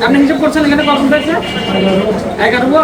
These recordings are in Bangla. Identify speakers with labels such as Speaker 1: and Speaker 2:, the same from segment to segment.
Speaker 1: আপনি হিসাব করছেন এখানে কখন পেয়েছে 11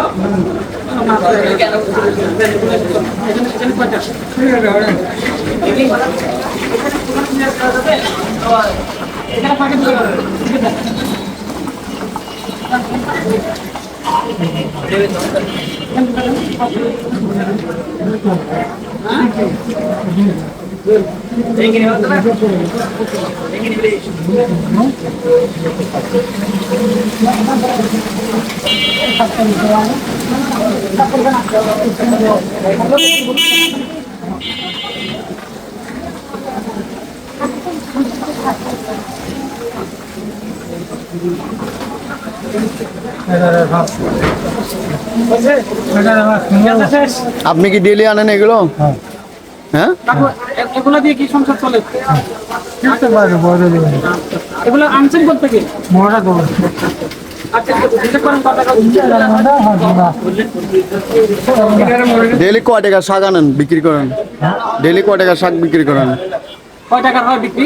Speaker 2: আপনি কি ডেলি আনেন এগুলো? হ্যাঁ,
Speaker 1: এগুলো দিয়ে কি সংসার চলে? এগুলো আনছেন কোথা থেকে?
Speaker 2: ডেলি কয় টাকা শাক আনেন বিক্রি করেন? ডেলি কয় টাকা শাক বিক্রি করেন?
Speaker 1: কয় টাকা হয় বিক্রি?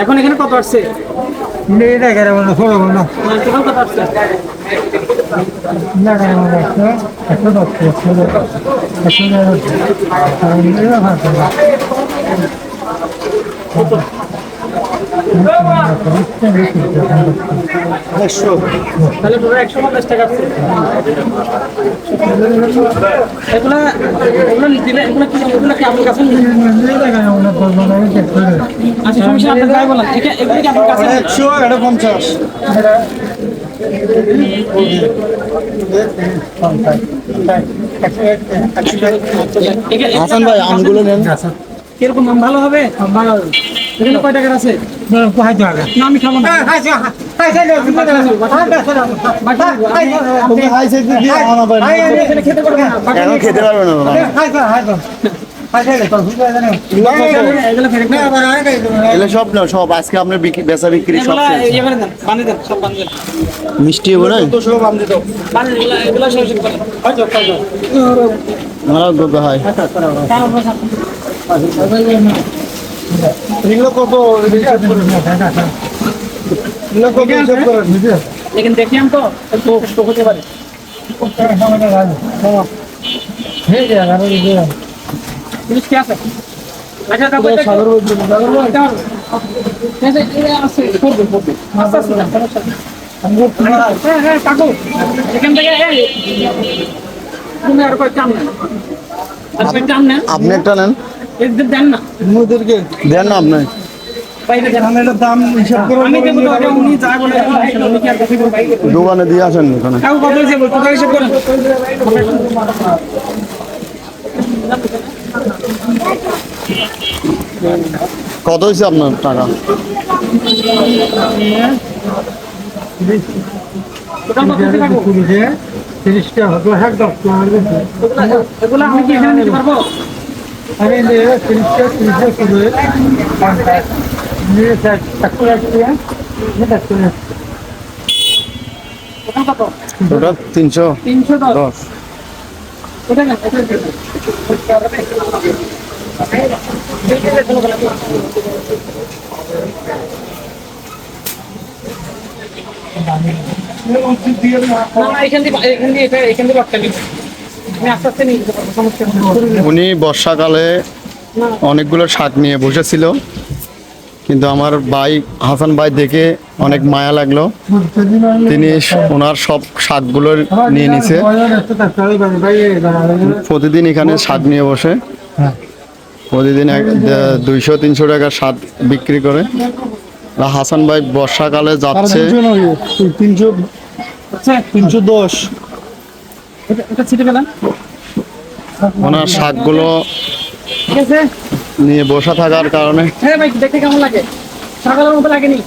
Speaker 1: এখন এখানে কত আসছে? কত আসছে? তাহলে পুরো 150 টাকা আসছে। এগুলো দিলে এগুলো কি আপনার কাছে? আচ্ছা সমস্যা আপনার তাই বলেন। এগুলো কি আপনার কাছে?
Speaker 3: 100 এটা 50।
Speaker 2: হাসান ভাই আমগুলো নেন।
Speaker 1: কিরকম আম ভালো হবে? এখানে কয় টাকার আছে? না আমি খাবো না। খেতে পারবো না।
Speaker 2: এখন খেতে পারবে না বাবা। এগুলো সব না, সব আজকে আপনার বেচা বিক্রি সব শেষ। মিষ্টি হবে না? আমার গল্প হয়।
Speaker 3: এগুলো কত?
Speaker 1: लेकिन देखिए हम तो होते पारे पुलिस क्या है? अच्छा तब सागर कैसे ये आसे छोड़ दो आस्ते आस्ते हम लोग है काको लेकिन देखिए ये तुम्हें और कोई काम नहीं अच्छा काम नहीं
Speaker 2: আপনি একটা নেন।
Speaker 1: एक दिन देना
Speaker 3: মুদেরকে
Speaker 2: দেন না আপনি।
Speaker 3: ধানের দাম হিসাব করে
Speaker 1: আমি দেব তো উনি যা বলে উনি কি আর দেখি ভাই
Speaker 2: দোকানে দিয়ে আসেন ওখানে।
Speaker 1: কাউ কত হইছে কত হিসাব করেন
Speaker 2: কত হয়েছে আপনার টাকা?
Speaker 1: এগুলো আমি কি এখানে নিতে পারবো?
Speaker 3: আমি 30টা কিলো নিয়ে চাকরি
Speaker 1: কত?
Speaker 2: ওটা 310।
Speaker 1: এটা না
Speaker 2: উনি বর্ষাকালে অনেকগুলো শাক নিয়ে বসেছিল, কিন্তু আমার ভাই হাসান ভাই দেখে অনেক মায়া লাগলো, তিনি ওনার সব শাকগুলো নিয়ে নিছে। প্রতিদিন এখানে শাক নিয়ে বসে, প্রতিদিন 200-300 টাকার শাক বিক্রি করে। হাসান ভাই বর্ষাকালে যাচ্ছে
Speaker 3: 310
Speaker 2: ওনার শাকগুলো নিয়ে বসে থাকার কারণে।
Speaker 1: হ্যাঁ ভাই দেখতে কেমন লাগে? ছাগলের মতো লাগেনি?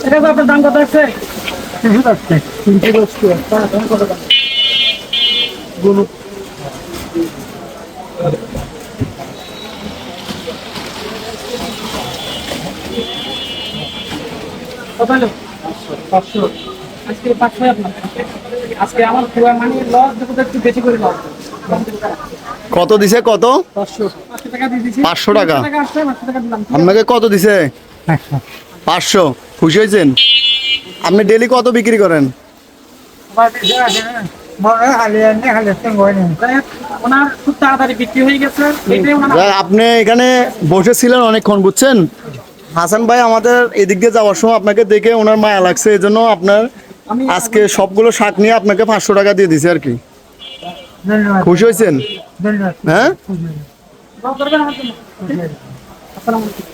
Speaker 1: এটা তো আপনার দাম কত আছে? কত হলো?
Speaker 3: 500
Speaker 1: আজকে 500 আপনার। আজকে আমার পুরো মানে লস দেখো একটু বেশি করে লস।
Speaker 2: কত দিছে কত?
Speaker 3: 500
Speaker 1: 500 টাকা দিয়ে দিছি।
Speaker 2: 500 টাকা?
Speaker 1: 500 টাকা আসছে, 500 টাকা দিলাম।
Speaker 2: আপনাকে কত দিছে? 500। খুশি হয়েছেন? আপনি ডেলি কত বিক্রি করেন?
Speaker 1: ওনার খুব তাড়াতাড়ি বিক্রি হয়ে গেছে, এটাই ওনার
Speaker 2: যাক, আপনি এখানে বসেছিলেন অনেকক্ষণ, বুঝছেন? হাসান ভাই আমাদের এদিক দিয়ে যাওয়ার সময় আপনাকে দেখে ওনার মায়া লাগছে, এই জন্য আপনার
Speaker 1: আমি
Speaker 2: আজকে সবগুলো শাক নিয়ে আপনাকে 500 টাকা দিয়ে দিছে আর কি। খুশি হয়েছেন? হ্যাঁ।
Speaker 1: দোয়া করবেন আমার জন্য। আসসালামু আলাইকুম।